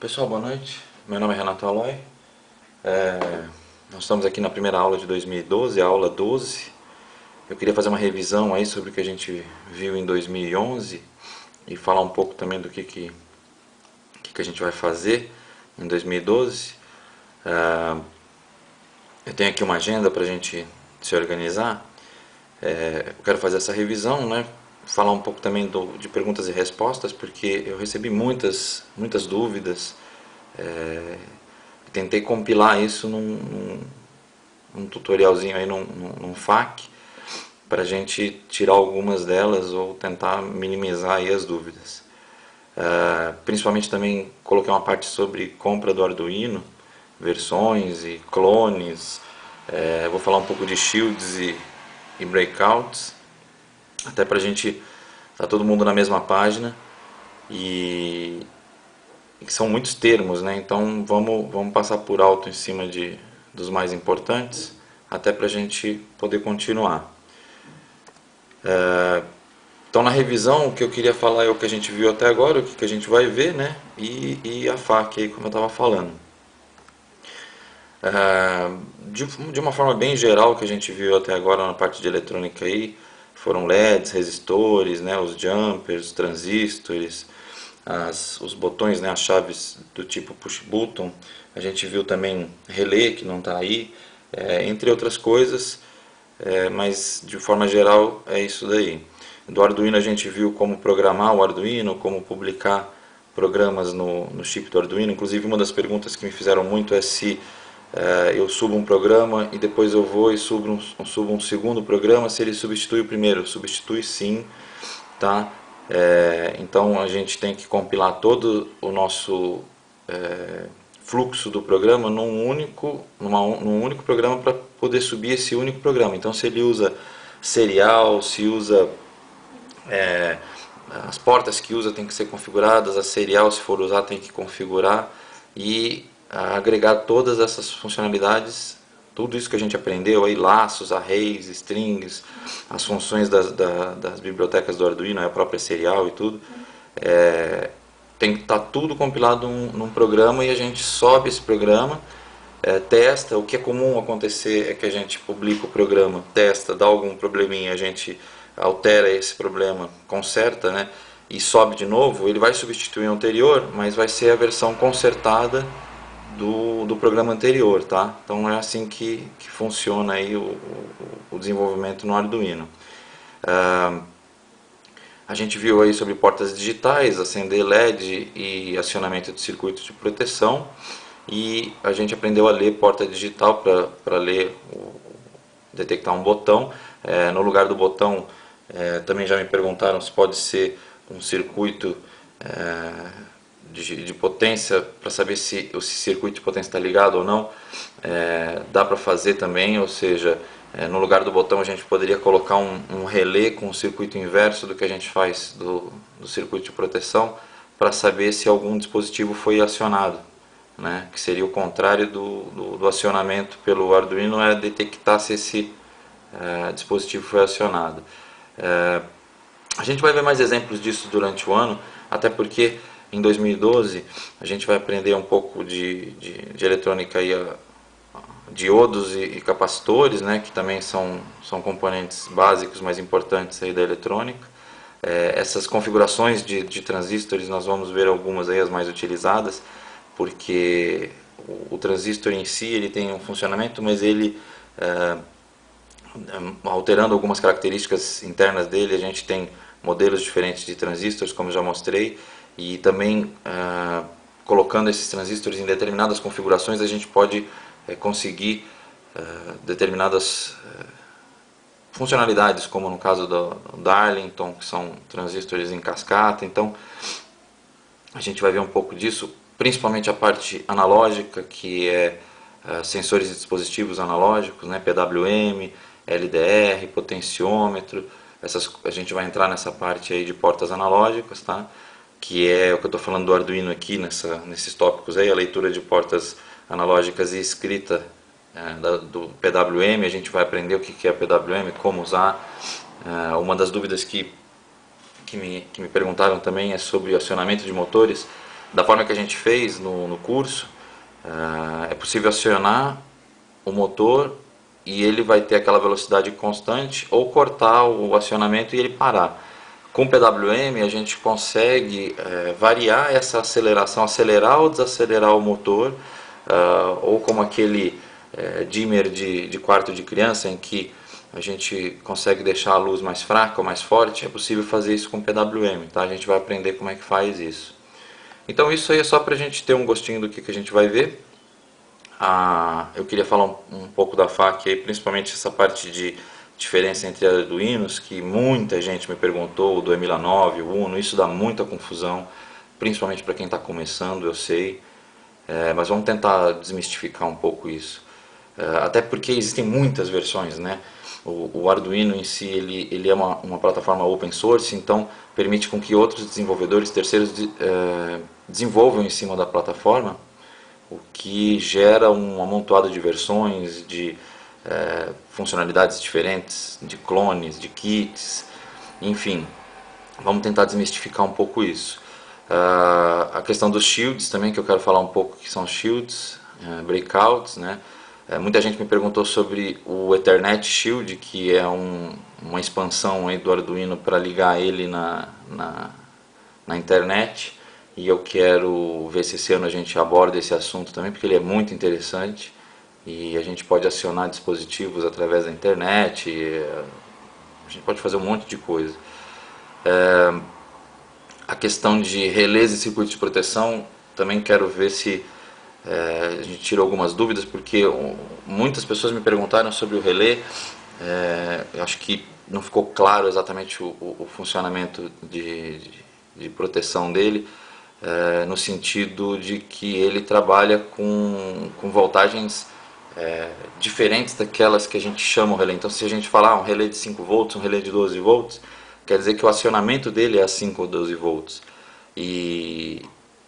Pessoal, boa noite. Meu nome é Renato Aloy. Nós estamos aqui na primeira aula de 2012, a aula 12. Eu queria fazer uma revisão aí sobre o que a gente viu em 2011 e falar um pouco também do que a gente vai fazer em 2012. Eu tenho aqui uma agenda para a gente se organizar. Eu quero fazer essa revisão, né? Falar um pouco também de perguntas e respostas, porque eu recebi muitas dúvidas. Tentei compilar isso num tutorialzinho aí, num FAQ, para a gente tirar algumas delas ou tentar minimizar aí as dúvidas. Principalmente também coloquei uma parte sobre compra do Arduino, versões e clones. Vou falar um pouco de shields e breakouts, até para a gente estar todo mundo na mesma página. E são muitos termos, né? Então vamos passar por alto em cima dos mais importantes, até para a gente poder continuar. Então, na revisão, o que eu queria falar é o que a gente viu até agora, o que a gente vai ver, né? E a FAQ, aí, como eu estava falando. De uma forma bem geral, o que a gente viu até agora na parte de eletrônica aí foram LEDs, resistores, né? Os jumpers, os transistores, os botões, né? As chaves do tipo push button. A gente viu também relé, que não está aí, entre outras coisas. Mas de forma geral é isso daí. Do Arduino a gente viu como programar o Arduino, como publicar programas no chip do Arduino. Inclusive uma das perguntas que me fizeram muito é se eu subo um programa e depois eu vou e subo um segundo programa, se ele substitui o primeiro. Substitui sim, tá? Então a gente tem que compilar todo o nosso fluxo do programa num único programa para poder subir esse único programa. Então se ele usa serial, se usa as portas que usa tem que ser configuradas, a serial se for usar tem que configurar e agregar todas essas funcionalidades, tudo isso que a gente aprendeu aí, laços, arrays, strings, as funções das bibliotecas do Arduino, a própria serial e tudo, tem que estar tudo compilado num programa e a gente sobe esse programa, testa. O que é comum acontecer é que a gente publica o programa, testa, dá algum probleminha, a gente altera esse problema, conserta, né, e sobe de novo. Ele vai substituir o anterior, mas vai ser a versão consertada do programa anterior, tá? Então é assim que funciona aí o desenvolvimento no Arduino. A gente viu aí sobre portas digitais, acender LED e acionamento de circuito de proteção, e a gente aprendeu a ler porta digital para ler, detectar um botão. No lugar do botão, também já me perguntaram se pode ser um circuito de potência, para saber se o circuito de potência está ligado ou não. Dá para fazer também, ou seja, no lugar do botão a gente poderia colocar um relé com o circuito inverso do que a gente faz do circuito de proteção, para saber se algum dispositivo foi acionado, né? Que seria o contrário do acionamento pelo Arduino, é detectar se esse dispositivo foi acionado. A gente vai ver mais exemplos disso durante o ano, até porque em 2012 a gente vai aprender um pouco de eletrônica aí, diodos e capacitores, né, que também são componentes básicos, mais importantes aí da eletrônica. Essas configurações de transistores, nós vamos ver algumas aí, as mais utilizadas, porque o transistor em si ele tem um funcionamento, mas ele, alterando algumas características internas dele, a gente tem modelos diferentes de transistores, como já mostrei, e também colocando esses transistores em determinadas configurações a gente pode conseguir determinadas funcionalidades, como no caso do Darlington, que são transistores em cascata. Então a gente vai ver um pouco disso, principalmente a parte analógica, que é sensores e dispositivos analógicos, né, PWM, LDR, potenciômetro. A gente vai entrar nessa parte aí de portas analógicas, tá? Que é o que eu estou falando do Arduino aqui, nesses tópicos aí, a leitura de portas analógicas e escrita do PWM. A gente vai aprender o que é PWM, como usar. Uma das dúvidas que me perguntaram também é sobre acionamento de motores. Da forma que a gente fez no curso, é possível acionar o motor e ele vai ter aquela velocidade constante, ou cortar o acionamento e ele parar. Com o PWM a gente consegue variar essa aceleração, acelerar ou desacelerar o motor, ou como aquele dimmer de quarto de criança, em que a gente consegue deixar a luz mais fraca ou mais forte. É possível fazer isso com o PWM, tá? A gente vai aprender como é que faz isso. Então isso aí é só para a gente ter um gostinho do que a gente vai ver. Eu queria falar um pouco da FAQ aí, principalmente essa parte de diferença entre Arduinos, que muita gente me perguntou, o do Emila 9, o Uno, isso dá muita confusão, principalmente para quem está começando, eu sei, mas vamos tentar desmistificar um pouco isso. Até porque existem muitas versões, né? O Arduino em si ele é uma plataforma open source, então permite com que outros desenvolvedores terceiros desenvolvam em cima da plataforma, o que gera um amontoado de versões, de funcionalidades diferentes, de clones, de kits, enfim. Vamos tentar desmistificar um pouco isso. A questão dos shields também, que eu quero falar um pouco, que são shields, breakouts, né? Muita gente me perguntou sobre o Ethernet Shield, que é uma expansão aí do Arduino para ligar ele na internet, e eu quero ver se esse ano a gente aborda esse assunto também, porque ele é muito interessante e a gente pode acionar dispositivos através da internet, a gente pode fazer um monte de coisa. A questão de relés e circuitos de proteção, também quero ver se a gente tira algumas dúvidas, porque muitas pessoas me perguntaram sobre o relé. Eu acho que não ficou claro exatamente o funcionamento de proteção dele, no sentido de que ele trabalha com voltagens diferentes daquelas que a gente chama o relé. Então, se a gente falar um relé de 5 volts, um relé de 12 volts, quer dizer que o acionamento dele é a 5 ou 12 volts.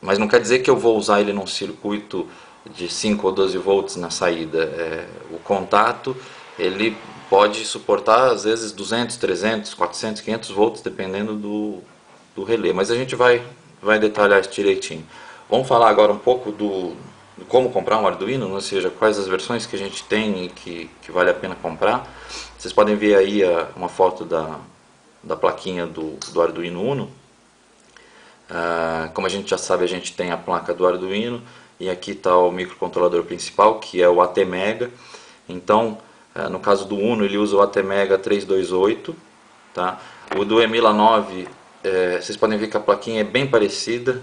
Mas não quer dizer que eu vou usar ele num circuito de 5 ou 12 volts na saída. O contato ele pode suportar às vezes 200, 300, 400, 500 volts, dependendo do relé. Mas a gente vai detalhar isso direitinho. Vamos falar agora um pouco do como comprar um Arduino, ou seja, quais as versões que a gente tem e que vale a pena comprar. Vocês podem ver aí uma foto da plaquinha do Arduino Uno. Como a gente já sabe, a gente tem a placa do Arduino e aqui está o microcontrolador principal, que é o ATmega. Então, no caso do Uno, ele usa o ATmega 328, tá? O do Emila 9, vocês podem ver que a plaquinha é bem parecida,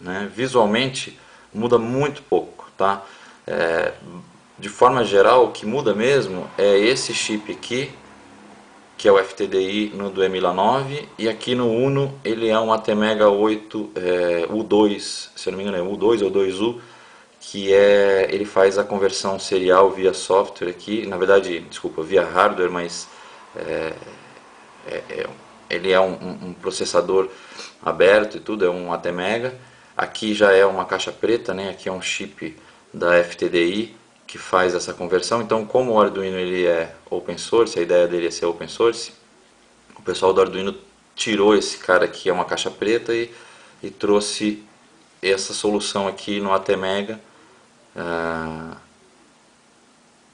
né? Visualmente muda muito pouco, tá? De forma geral, o que muda mesmo é esse chip aqui, que é o FTDI no do Emila 9, e aqui no Uno ele é um ATmega 8 U2, se eu não me engano é U2 ou 2U, que ele faz a conversão serial via software aqui, na verdade, desculpa, via hardware, mas ele é um processador aberto e tudo, é um ATmega. Aqui já é uma caixa preta, né? Aqui é um chip da FTDI que faz essa conversão. Então, como o Arduino ele é open source, a ideia dele é ser open source, o pessoal do Arduino tirou esse cara aqui, é uma caixa preta, e trouxe essa solução aqui no ATmega.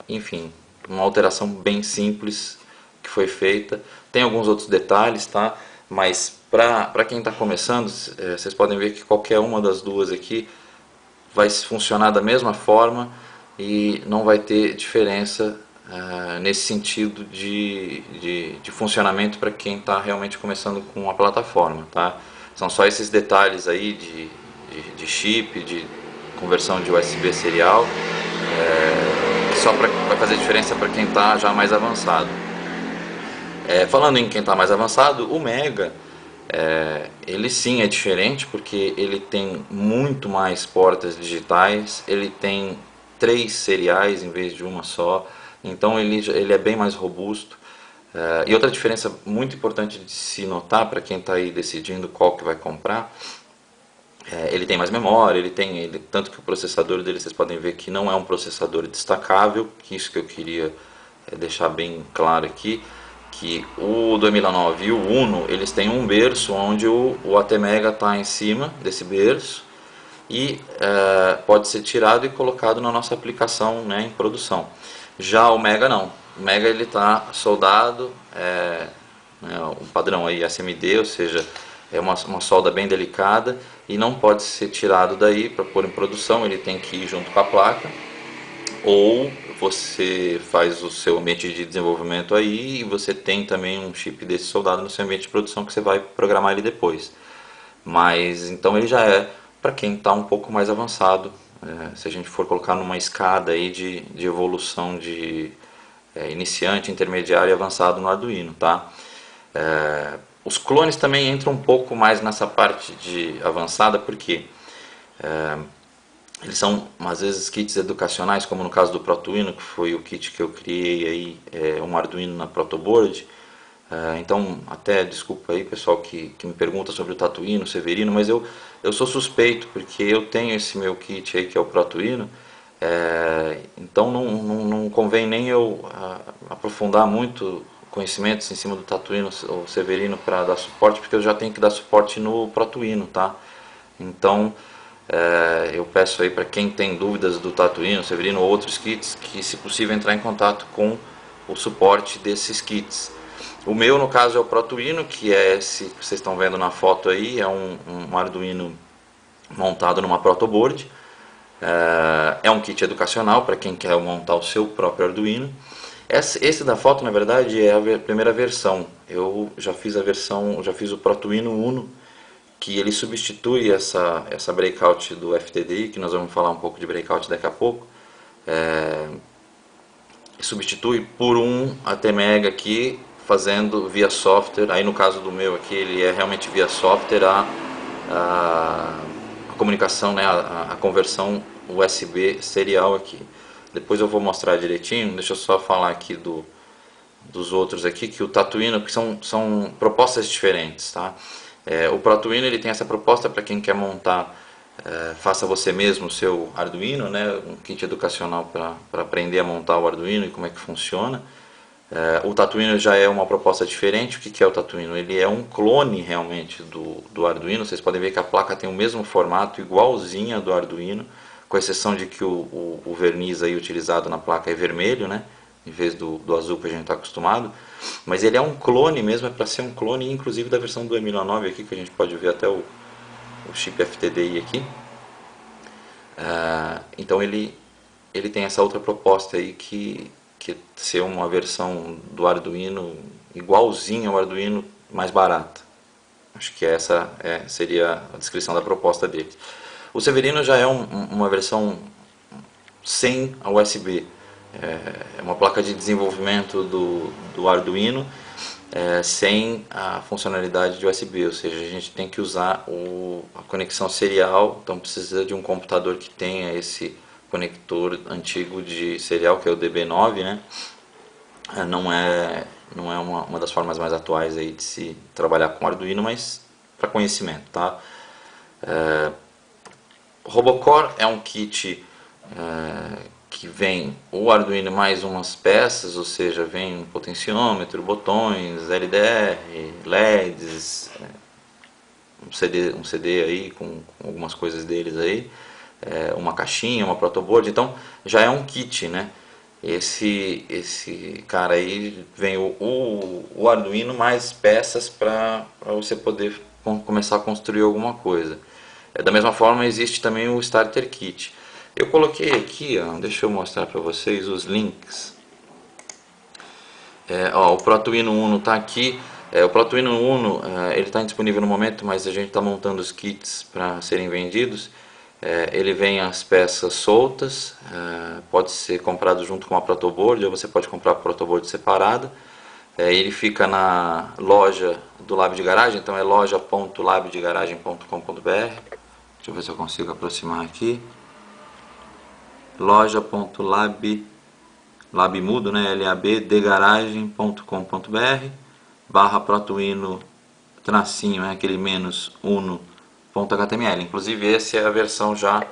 Enfim, uma alteração bem simples que foi feita. Tem alguns outros detalhes, tá? Mas para quem está começando, vocês podem ver que qualquer uma das duas aqui vai funcionar da mesma forma e não vai ter diferença nesse sentido de funcionamento para quem está realmente começando com a plataforma, tá? São só esses detalhes aí de chip, de conversão de USB serial, só para fazer diferença para quem está já mais avançado. Falando em quem está mais avançado, o Mega, ele sim é diferente, porque ele tem muito mais portas digitais, ele tem 3 seriais em vez de uma só, então ele é bem mais robusto. E outra diferença muito importante de se notar para quem está aí decidindo qual que vai comprar, ele tem mais memória, tanto que o processador dele, vocês podem ver que não é um processador destacável, que isso que eu queria deixar bem claro aqui, que o do Emila 9 e o Uno, eles têm um berço onde o ATmega está em cima desse berço, e pode ser tirado e colocado na nossa aplicação, né, em produção. Já o Mega não, o Mega ele está soldado, né, o padrão aí SMD, ou seja, é uma solda bem delicada e não pode ser tirado daí para pôr em produção, ele tem que ir junto com a placa, ou você faz o seu ambiente de desenvolvimento aí e você tem também um chip desse soldado no seu ambiente de produção que você vai programar ele depois. Mas então ele já é para quem está um pouco mais avançado, se a gente for colocar numa escada aí de evolução de iniciante, intermediário e avançado no Arduino, tá? Os clones também entram um pouco mais nessa parte de avançada, porque eles são às vezes kits educacionais, como no caso do Protuino, que foi o kit que eu criei aí, um Arduino na Protoboard. Então, até desculpa aí pessoal que me pergunta sobre o Tatuino, o Severino, mas eu sou suspeito, porque eu tenho esse meu kit aí que é o Protuino, então não convém nem eu aprofundar muito conhecimentos em cima do Tatuino ou Severino para dar suporte, porque eu já tenho que dar suporte no Protuino, tá? Então, eu peço aí para quem tem dúvidas do Tatuino, Severino ou outros kits, que se possível entrar em contato com o suporte desses kits. O meu, no caso, é o Protuino, que é esse que vocês estão vendo na foto aí, é um Arduino montado numa protoboard. É um kit educacional para quem quer montar o seu próprio Arduino. Esse da foto, na verdade, é a primeira versão. Eu já fiz já fiz o Protuino Uno, que ele substitui essa breakout do FTDI, que nós vamos falar um pouco de breakout daqui a pouco. Substitui por um ATmega aqui, fazendo via software. Aí no caso do meu aqui, ele é realmente via software a comunicação, né, a conversão USB serial aqui. Depois eu vou mostrar direitinho. Deixa eu só falar aqui dos outros aqui, que o Tatuino, que são propostas diferentes, tá? O Protuino ele tem essa proposta para quem quer montar, faça você mesmo o seu Arduino, né? Um kit educacional para aprender a montar o Arduino e como é que funciona. O Tatuino já é uma proposta diferente. O que é o Tatuino? Ele é um clone realmente do Arduino. Vocês podem ver que a placa tem o mesmo formato, igualzinha do Arduino, com exceção de que o verniz aí utilizado na placa é vermelho, né? Em vez do azul que a gente está acostumado. Mas ele é um clone mesmo, é para ser um clone, inclusive da versão do E1009 aqui, que a gente pode ver até o chip FTDI aqui. Então ele tem essa outra proposta aí que ser uma versão do Arduino igualzinha ao Arduino, mais barata. Acho que essa seria a descrição da proposta dele. O Severino já é uma versão sem a USB. É uma placa de desenvolvimento do Arduino sem a funcionalidade de USB, ou seja, a gente tem que usar a conexão serial, então precisa de um computador que tenha esse conector antigo de serial, que é o DB9, né? Não é uma das formas mais atuais aí de se trabalhar com Arduino, mas para conhecimento, tá? Robocore é um kit que vem o Arduino mais umas peças, ou seja, vem um potenciômetro, botões, LDR, LEDs, um CD aí com algumas coisas deles aí, uma caixinha, uma protoboard. Então já é um kit, né? Esse cara aí vem o Arduino mais peças para você poder começar a construir alguma coisa. Da mesma forma existe também o Starter Kit. Eu coloquei aqui, ó, deixa eu mostrar para vocês os links. O Protuino Uno está aqui. O Protuino Uno ele está disponível no momento, mas a gente está montando os kits para serem vendidos. Ele vem as peças soltas, pode ser comprado junto com a protoboard, ou você pode comprar a protoboard separada. Ele fica na loja do Lab de Garagem, então é loja.labdegaragem.com.br. Deixa eu ver se eu consigo aproximar aqui. Loja.lab, lab mudo, né? labdegaragem.com.br /protuino tracinho, aquele menos uno.html. Inclusive essa é a versão já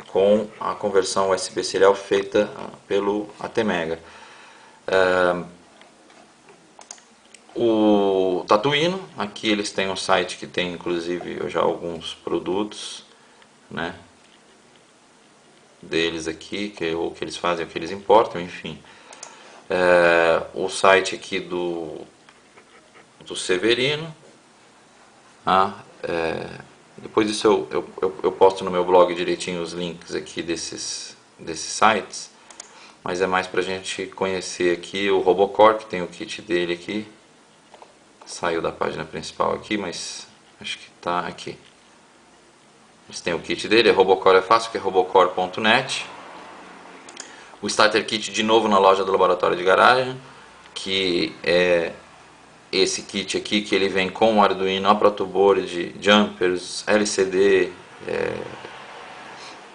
com a conversão USB serial feita pelo ATmega. O Tatuino, aqui eles têm um site que tem inclusive já alguns produtos. né, deles aqui, o que eles fazem, o que eles importam, enfim. O site aqui do Severino. Depois disso eu posto no meu blog direitinho os links aqui desses sites, mas é mais pra gente conhecer aqui o Robocore, que tem o kit dele aqui. Saiu da página principal aqui, mas acho que tá aqui. Eles têm o kit dele, Robocore é fácil, que é robocore.net. O Starter Kit de novo na loja do Laboratório de Garagem, que é esse kit aqui, que ele vem com o Arduino, a protoboard, jumpers, LCD,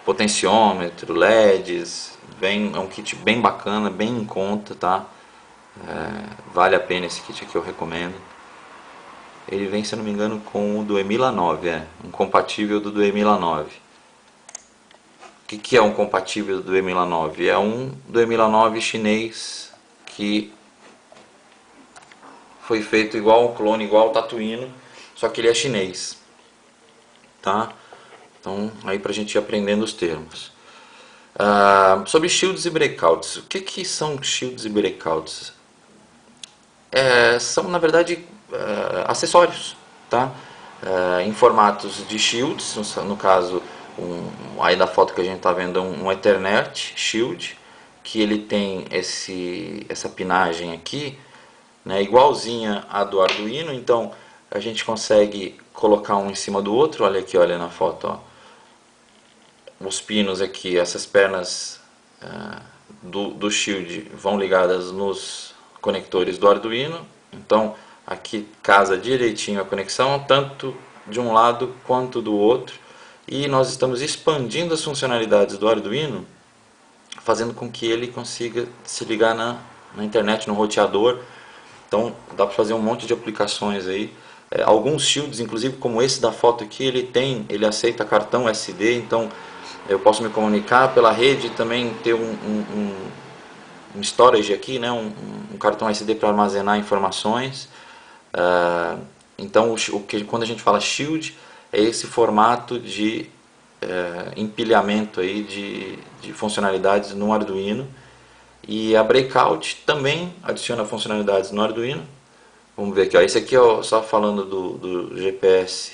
potenciômetro, LEDs. É um kit bem bacana, bem em conta, tá? Vale a pena esse kit aqui, eu recomendo. Ele vem, se eu não me engano, com o do Emila 9, um compatível do Emila 9. O que é um compatível do Emila 9? É um do Emila 9 chinês que foi feito igual um clone, igual o Tatuino, só que ele é chinês, tá? Então, aí pra gente ir aprendendo os termos. Sobre shields e breakouts. O que são shields e breakouts? São, na verdade, acessórios, tá? Em formatos de shields, no caso, aí da foto que a gente está vendo, um Ethernet Shield, que ele tem essa pinagem aqui, né, igualzinha a do Arduino. Então a gente consegue colocar um em cima do outro. Olha aqui, olha na foto, ó. Os pinos aqui, essas pernas do Shield vão ligadas nos conectores do Arduino. Então aqui casa direitinho a conexão, tanto de um lado quanto do outro. E nós estamos expandindo as funcionalidades do Arduino, fazendo com que ele consiga se ligar na internet, no roteador. Então dá para fazer um monte de aplicações aí. Alguns shields, inclusive como esse da foto aqui, ele aceita cartão SD, então eu posso me comunicar pela rede e também ter um storage aqui, né, um cartão SD para armazenar informações. Então quando a gente fala shield, é esse formato de empilhamento aí de funcionalidades no Arduino. E a Breakout também adiciona funcionalidades no Arduino. Vamos ver aqui, ó. Esse aqui é só falando do GPS,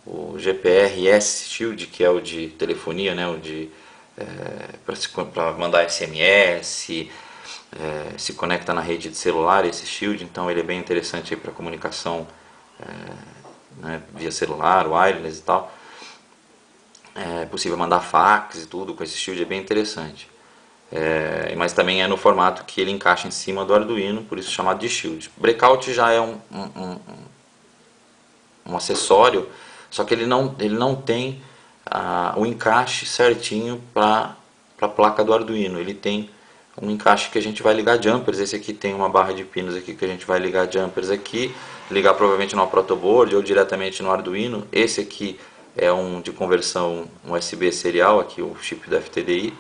o GPRS Shield, que é o de telefonia, né? O de para mandar SMS, se conecta na rede de celular, esse Shield. Então ele é bem interessante para comunicação, né, via celular, wireless e tal. É possível mandar fax e tudo com esse Shield, é bem interessante. Mas também é no formato que ele encaixa em cima do Arduino, por isso chamado de Shield. Breakout já é um acessório, só que ele não tem o encaixe certinho para a placa do Arduino. Ele tem um encaixe que a gente vai ligar jumpers. Esse aqui tem uma barra de pinos aqui que a gente vai ligar jumpers aqui, ligar provavelmente no protoboard ou diretamente no Arduino. Esse aqui é um de conversão USB serial, aqui o chip da FTDI.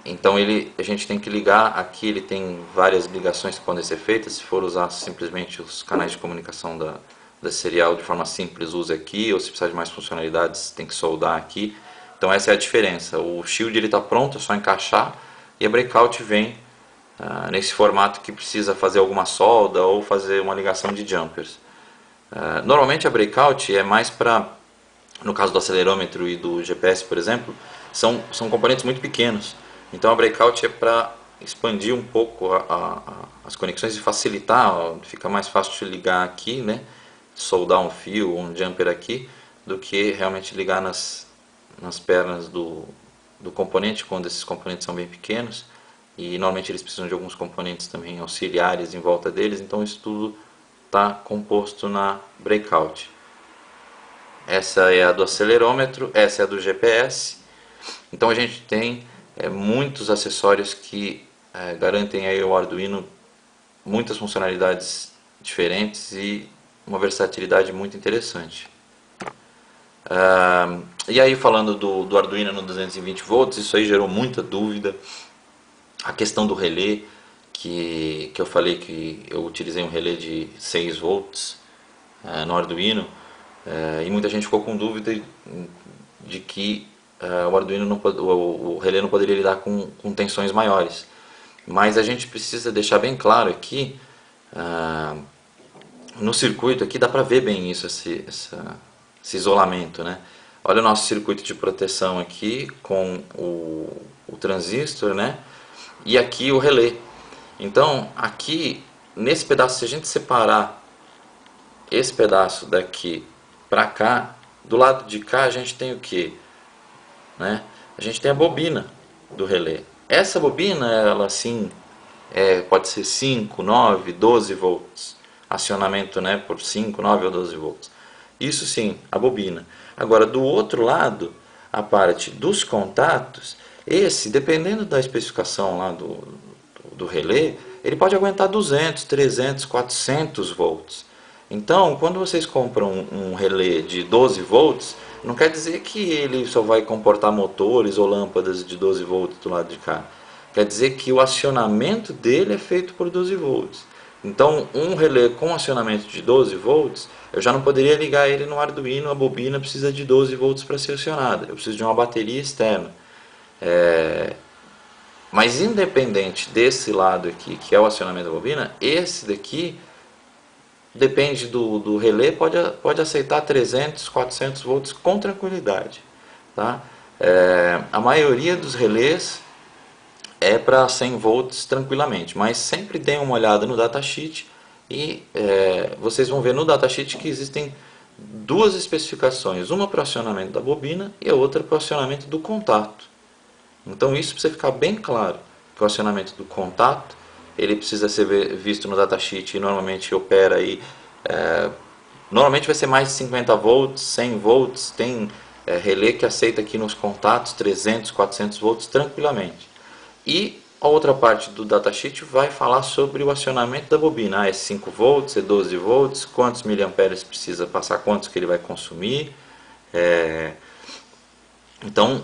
Então a gente tem que ligar aqui, ele tem várias ligações que podem ser feitas. Se for usar simplesmente os canais de comunicação da serial de forma simples, use aqui, ou se precisar de mais funcionalidades, tem que soldar aqui. Então essa é a diferença. O Shield está pronto, é só encaixar, e a Breakout vem nesse formato que precisa fazer alguma solda ou fazer uma ligação de jumpers. Normalmente a Breakout é mais para, no caso do acelerômetro e do GPS, por exemplo, são componentes muito pequenos. Então a Breakout é para expandir um pouco as conexões e facilitar, fica mais fácil de ligar aqui, né, soldar um fio ou um jumper aqui, do que realmente ligar nas pernas do componente, quando esses componentes são bem pequenos. E normalmente eles precisam de alguns componentes também auxiliares em volta deles, então isso tudo está composto na Breakout. Essa é a do acelerômetro, essa é a do GPS. Então a gente tem muitos acessórios que garantem aí ao Arduino muitas funcionalidades diferentes e uma versatilidade muito interessante. E aí, falando do Arduino no 220 volts, isso aí gerou muita dúvida. A questão do relé, que eu falei que eu utilizei um relé de 6 volts no Arduino, e muita gente ficou com dúvida de que o Arduino o relé não poderia lidar com tensões maiores. Mas a gente precisa deixar bem claro aqui, no circuito aqui dá para ver bem isso, esse isolamento, né? Olha o nosso circuito de proteção aqui com o transistor, né? E aqui o relé. Então aqui nesse pedaço, se a gente separar esse pedaço daqui para cá, do lado de cá a gente tem o que, né? A gente tem a bobina do relé. Essa bobina, ela assim, pode ser 5, 9, 12 volts. Acionamento, né, por 5, 9 ou 12 volts. Isso sim, a bobina. Agora, do outro lado, a parte dos contatos, esse, dependendo da especificação lá do relé, ele pode aguentar 200, 300, 400 volts. Então, quando vocês compram um relé de 12 volts, não quer dizer que ele só vai comportar motores ou lâmpadas de 12 volts do lado de cá. Quer dizer que o acionamento dele é feito por 12 volts. Então, um relé com acionamento de 12 volts, eu já não poderia ligar ele no Arduino, a bobina precisa de 12 volts para ser acionada. Eu preciso de uma bateria externa. Mas independente desse lado aqui, que é o acionamento da bobina, esse daqui depende do relé, pode aceitar 300, 400 volts com tranquilidade. Tá? A maioria dos relés é para 100 volts tranquilamente, mas sempre deem uma olhada no datasheet e vocês vão ver no datasheet que existem duas especificações, uma para o acionamento da bobina e a outra para o acionamento do contato. Então isso precisa ficar bem claro, que o acionamento do contato ele precisa ser visto no datasheet e normalmente opera aí, normalmente vai ser mais de 50 volts, 100 volts, tem relé que aceita aqui nos contatos 300, 400 volts tranquilamente. E a outra parte do datasheet vai falar sobre o acionamento da bobina. É 5 volts, é 12 volts, quantos miliamperes precisa passar, quantos que ele vai consumir. Então,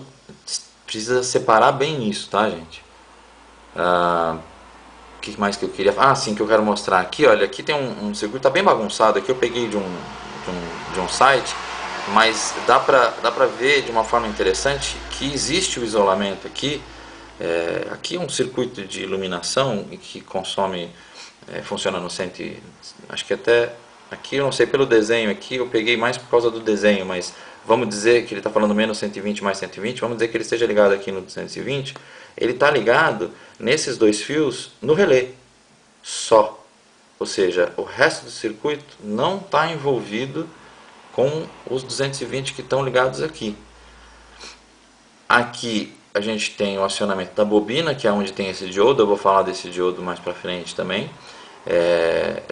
precisa separar bem isso, tá, gente? O que mais que eu queria... sim, que eu quero mostrar aqui. Olha, aqui tem um circuito, tá bem bagunçado. Aqui eu peguei de um site, mas dá pra ver de uma forma interessante que existe o isolamento aqui. Aqui é um circuito de iluminação que consome, funciona no acho que até aqui eu não sei pelo desenho aqui, eu peguei mais por causa do desenho, mas vamos dizer que ele está falando menos 120 mais 120, vamos dizer que ele esteja ligado aqui no 220, ele está ligado nesses dois fios no relé só, ou seja, o resto do circuito não está envolvido com os 220 que estão ligados aqui. Aqui a gente tem o acionamento da bobina, que é onde tem esse diodo, eu vou falar desse diodo mais para frente também,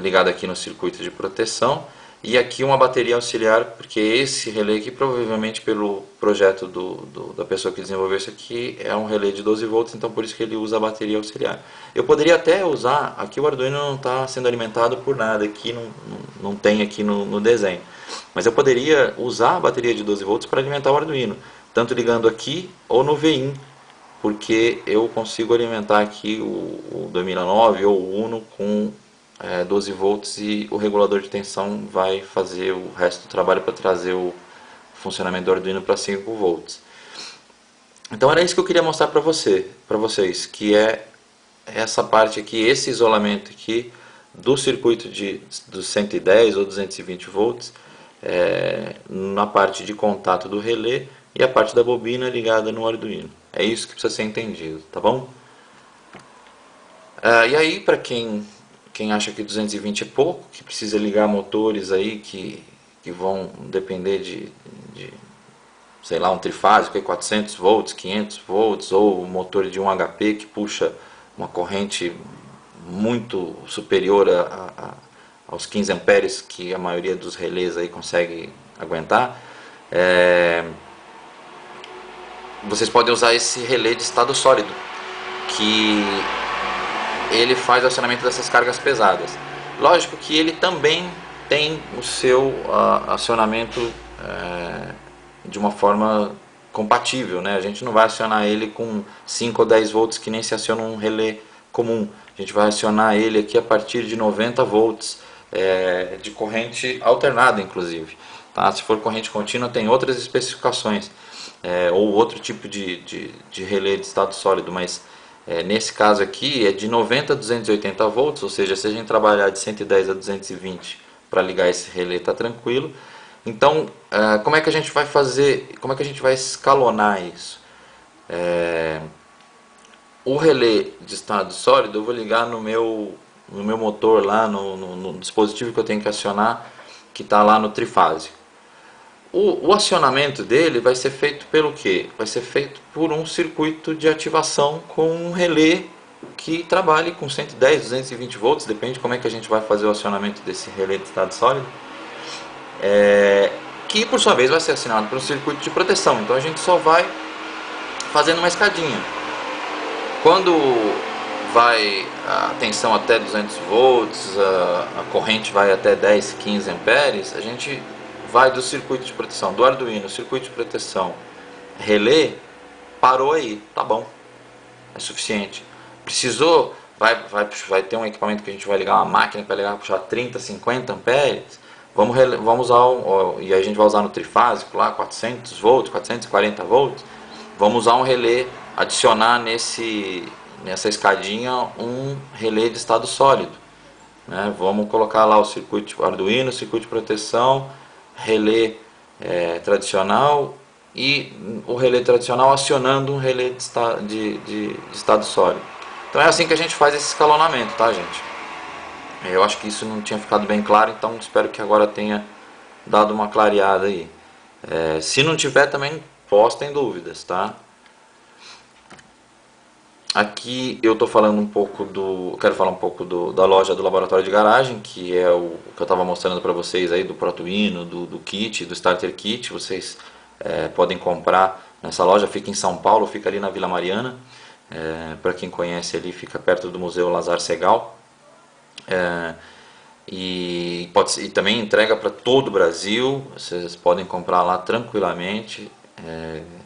ligado aqui no circuito de proteção, e aqui uma bateria auxiliar, porque esse relé aqui, provavelmente pelo projeto da pessoa que desenvolveu isso aqui, é um relé de 12 volts, então por isso que ele usa a bateria auxiliar. Eu poderia até usar, aqui o Arduino não está sendo alimentado por nada, aqui não tem aqui no desenho, mas eu poderia usar a bateria de 12 volts para alimentar o Arduino, tanto ligando aqui ou no VIN, porque eu consigo alimentar aqui o 2009 ou o Uno com 12 volts e o regulador de tensão vai fazer o resto do trabalho para trazer o funcionamento do Arduino para 5 volts. Então era isso que eu queria mostrar para vocês, que é essa parte aqui, esse isolamento aqui do circuito dos 110 ou 220 volts, na parte de contato do relé e a parte da bobina ligada no Arduino. É isso que precisa ser entendido, tá bom? E aí, para quem acha que 220 é pouco, que precisa ligar motores aí que vão depender de sei lá, um trifásico, 400 volts, 500 volts, ou um motor de 1 HP que puxa uma corrente muito superior aos 15 amperes que a maioria dos relés aí consegue aguentar, vocês podem usar esse relé de estado sólido, que ele faz o acionamento dessas cargas pesadas. Lógico que ele também tem o seu acionamento de uma forma compatível, né? A gente não vai acionar ele com 5 ou 10 volts que nem se aciona um relé comum. A gente vai acionar ele aqui a partir de 90 volts de corrente alternada, inclusive. Tá? Se for corrente contínua tem outras especificações. ou outro tipo de relé de estado sólido, mas nesse caso aqui é de 90 a 280 volts, ou seja, se a gente trabalhar de 110 a 220 para ligar esse relé está tranquilo. Então, como é que a gente vai fazer, como é que a gente vai escalonar isso? O relé de estado sólido eu vou ligar no meu motor lá, no dispositivo que eu tenho que acionar, que está lá no trifásico. O acionamento dele vai ser feito pelo quê? Vai ser feito por um circuito de ativação com um relé que trabalhe com 110, 220 volts, depende de como é que a gente vai fazer o acionamento desse relé de estado sólido, que por sua vez vai ser acionado por um circuito de proteção. Então a gente só vai fazendo uma escadinha. Quando vai a tensão até 200 volts, a corrente vai até 10, 15 amperes, a gente vai do circuito de proteção, do Arduino, circuito de proteção, relé, parou aí, tá bom, é suficiente. Precisou, vai ter um equipamento que a gente vai ligar, uma máquina que vai ligar, puxar 30, 50 amperes, vamos usar, e a gente vai usar no trifásico lá, 400 volts, 440 volts, vamos usar um relé, adicionar nessa escadinha um relé de estado sólido, né? Vamos colocar lá o circuito Arduino, circuito de proteção, relé tradicional e o relé tradicional acionando um relé de estado sólido. Então é assim que a gente faz esse escalonamento, tá, gente? Eu acho que isso não tinha ficado bem claro, então espero que agora tenha dado uma clareada aí. Se não tiver também, postem dúvidas, tá? Aqui eu tô falando um pouco quero falar um pouco da loja do laboratório de garagem, que é o que eu estava mostrando para vocês aí do Protuino, do kit, do Starter Kit. Vocês podem comprar nessa loja, fica em São Paulo, fica ali na Vila Mariana. Para quem conhece ali, fica perto do Museu Lazar Segal. E também entrega para todo o Brasil. Vocês podem comprar lá tranquilamente.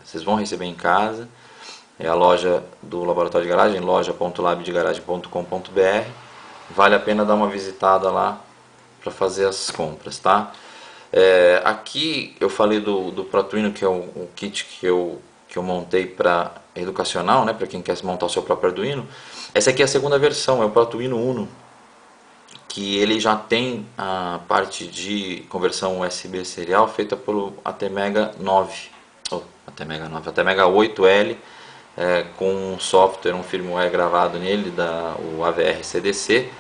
Vocês vão receber em casa. É a loja do Laboratório de Garagem, loja.labdegaragem.com.br. Vale a pena dar uma visitada lá para fazer as compras, tá? Aqui eu falei do Protuino, que é um kit que eu montei para educacional, né, para quem quer montar o seu próprio Arduino. Essa aqui é a segunda versão, é o Protuino Uno, que ele já tem a parte de conversão USB serial feita pelo ATmega 9, ATmega 8L, com um software, um firmware gravado nele, o AVR CDC,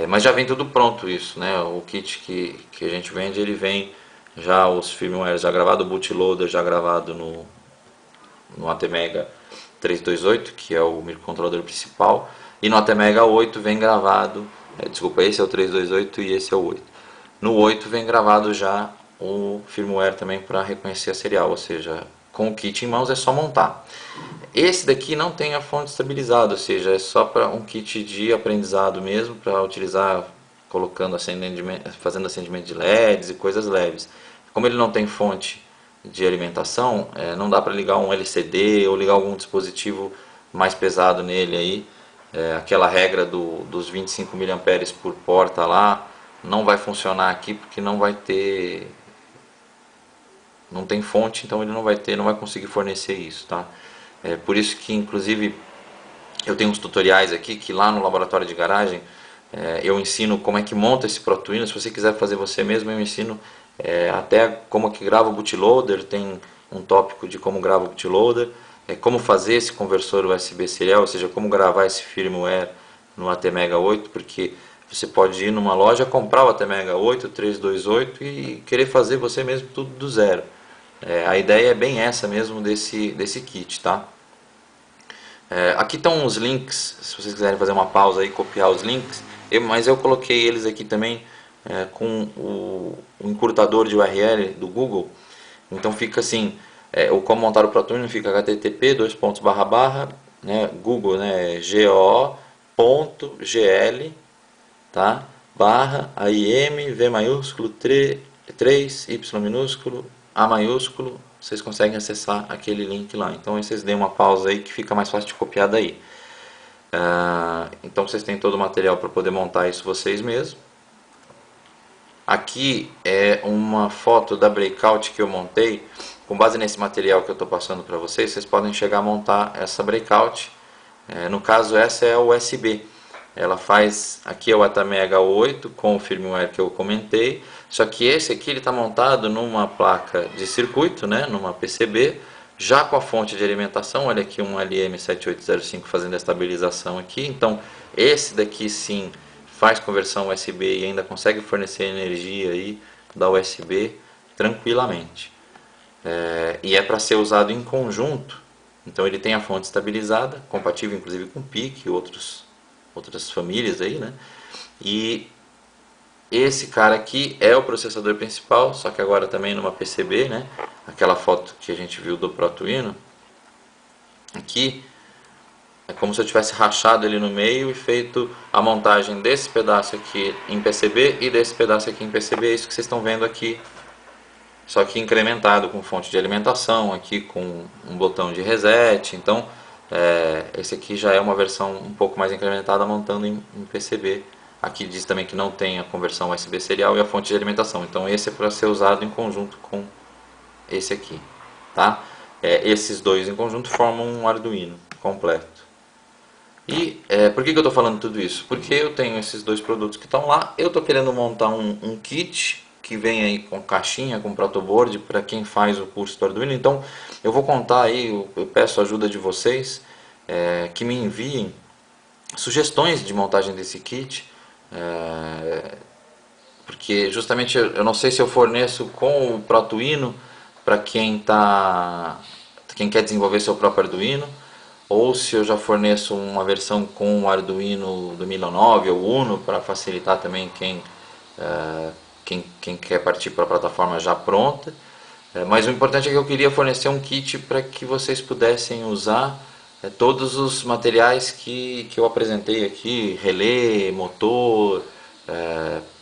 mas já vem tudo pronto isso, né? O kit que a gente vende, ele vem já os firmwares já gravados, o bootloader já gravado no ATmega 328, que é o microcontrolador principal, e no ATmega 8 vem gravado, desculpa, esse é o 328 e esse é o 8. No 8 vem gravado já o firmware também para reconhecer a serial, ou seja, com o kit em mãos é só montar. Esse daqui não tem a fonte estabilizada, ou seja, é só para um kit de aprendizado mesmo, para utilizar fazendo acendimento de LEDs e coisas leves. Como ele não tem fonte de alimentação, não dá para ligar um LCD ou ligar algum dispositivo mais pesado nele aí. Aquela regra dos 25 mA por porta lá não vai funcionar aqui porque não tem fonte, então ele não vai conseguir fornecer isso, tá? Por isso que inclusive eu tenho uns tutoriais aqui que lá no laboratório de garagem eu ensino como é que monta esse Protuino. Se você quiser fazer você mesmo, eu ensino até como que grava o bootloader, tem um tópico de como grava o bootloader, como fazer esse conversor USB serial, ou seja, como gravar esse firmware no ATmega 8, porque você pode ir numa loja, comprar o ATmega 8, 328 e querer fazer você mesmo tudo do zero. A ideia é bem essa mesmo desse kit, tá? Aqui estão os links, se vocês quiserem fazer uma pausa aí e copiar os links, mas eu coloquei eles aqui também com o encurtador de URL do Google. Então fica assim, o como montar o Protuino fica http né, Google, né, go.gl, tá, /AIM, V maiúsculo, 3, Y minúsculo, A maiúsculo. Vocês conseguem acessar aquele link lá. Então vocês deem uma pausa aí que fica mais fácil de copiar daí. Então vocês têm todo o material para poder montar isso vocês mesmos. Aqui é uma foto da breakout que eu montei com base nesse material que eu estou passando para vocês, vocês podem chegar a montar essa breakout. No caso, essa é a USB. Ela faz, aqui é o Atamega 8 com o firmware que eu comentei, só que esse aqui ele está montado numa placa de circuito, né, numa PCB, já com a fonte de alimentação. Olha aqui um LM7805 fazendo a estabilização aqui. Então esse daqui sim faz conversão USB e ainda consegue fornecer energia aí da USB tranquilamente. E é para ser usado em conjunto. Então ele tem a fonte estabilizada, compatível inclusive com PIC e outras famílias aí, né? E esse cara aqui é o processador principal, só que agora também numa PCB, né? Aquela foto que a gente viu do Protuino. Aqui é como se eu tivesse rachado ele no meio e feito a montagem desse pedaço aqui em PCB e desse pedaço aqui em PCB. É isso que vocês estão vendo aqui, só que incrementado com fonte de alimentação, aqui com um botão de reset. Então esse aqui já é uma versão um pouco mais incrementada, montando em PCB. Aqui diz também que não tem a conversão USB serial e a fonte de alimentação. Então esse é para ser usado em conjunto com esse aqui, tá? Esses dois em conjunto formam um Arduino completo. E por que eu estou falando tudo isso? Porque eu tenho esses dois produtos que estão lá. Eu estou querendo montar um kit que vem aí com caixinha, com protoboard, para quem faz o curso do Arduino. Então eu vou contar aí, eu peço a ajuda de vocês, que me enviem sugestões de montagem desse kit, porque justamente eu não sei se eu forneço com o Protuino para quem quer desenvolver seu próprio Arduino, ou se eu já forneço uma versão com o Arduino do Milo 9 ou Uno, para facilitar também quem quer partir para a plataforma já pronta. Mas o importante é que eu queria fornecer um kit para que vocês pudessem usar todos os materiais que eu apresentei aqui, relé, motor,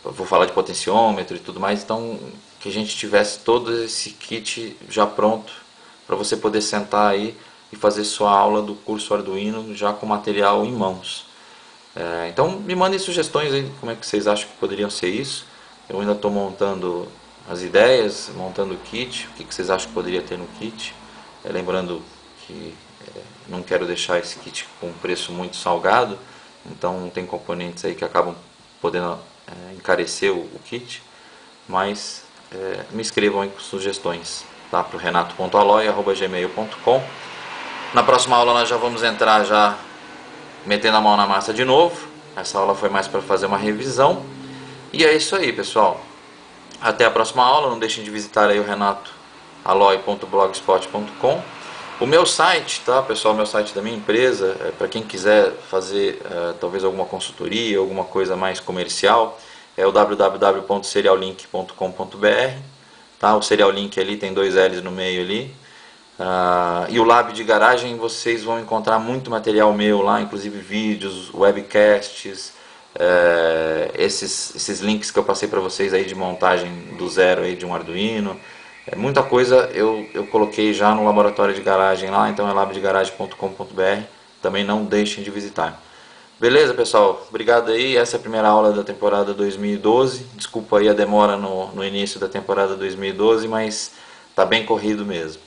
vou falar de potenciômetro e tudo mais. Então que a gente tivesse todo esse kit já pronto para você poder sentar aí e fazer sua aula do curso Arduino já com material em mãos. Então me mandem sugestões aí, como é que vocês acham que poderiam ser isso. Eu ainda estou montando as ideias, montando o kit, o que vocês acham que poderia ter no kit. Lembrando que não quero deixar esse kit com um preço muito salgado, então tem componentes aí que acabam podendo encarecer o kit, mas me escrevam aí com sugestões, tá? Para o renato.aloy@gmail.com. Na próxima aula nós já vamos entrar já metendo a mão na massa de novo. Essa aula foi mais para fazer uma revisão. E é isso aí, pessoal. Até a próxima aula. Não deixem de visitar aí o renatoaloy.blogspot.com. O meu site, tá, pessoal? O meu site da minha empresa, para quem quiser fazer talvez alguma consultoria, alguma coisa mais comercial, é o www.seriallink.com.br, tá? O Serial Link ali tem 2 L's no meio ali. E o Lab de Garagem, vocês vão encontrar muito material meu lá, inclusive vídeos, webcasts, esses links que eu passei para vocês aí de montagem do zero aí de um Arduino. Muita coisa eu coloquei já no laboratório de garagem lá, então é labdegaragem.com.br. Também não deixem de visitar. Beleza, pessoal? Obrigado aí. Essa é a primeira aula da temporada 2012. Desculpa aí a demora no início da temporada 2012, mas tá bem corrido mesmo.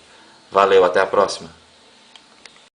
Valeu, até a próxima.